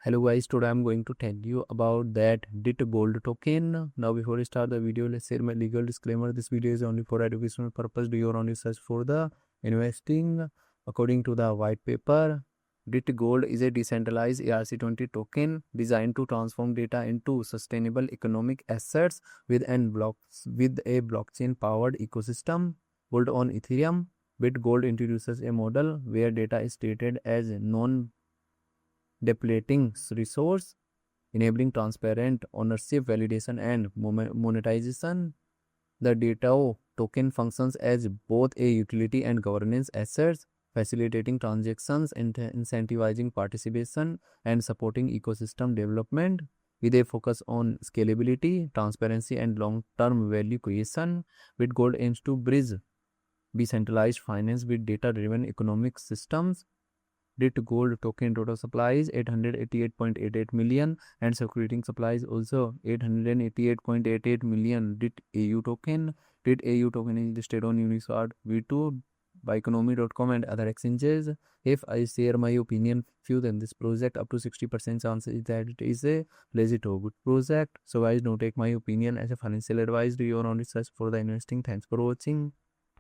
Hello guys, today I'm going to tell you about that DitGold token. Now before I start the video, let's share my legal disclaimer. This video is only for educational purpose. Do your own research for the investing. According to the white paper, DitGold is a decentralized ERC20 token designed to transform data into sustainable economic assets with a blockchain powered ecosystem built on Ethereum. DitGold introduces a model where data is treated as depleting resource, enabling transparent ownership, validation, and monetization. The DITAU token functions as both a utility and governance asset, facilitating transactions, incentivizing participation, and supporting ecosystem development. With a focus on scalability, transparency, and long-term value creation, BitGold aims to bridge decentralized finance with data-driven economic systems. DitGold token total supply is 888.88 million and circulating supply is also 888.88 million. DitAU token. DitAU token is listed on Uniswap V2 by economy.com and other exchanges. If I share my opinion few, then this project up to 60% chance is that it is a legit or good project. So guys, don't take my opinion as a financial advice. Do your own research for the investing. Thanks for watching.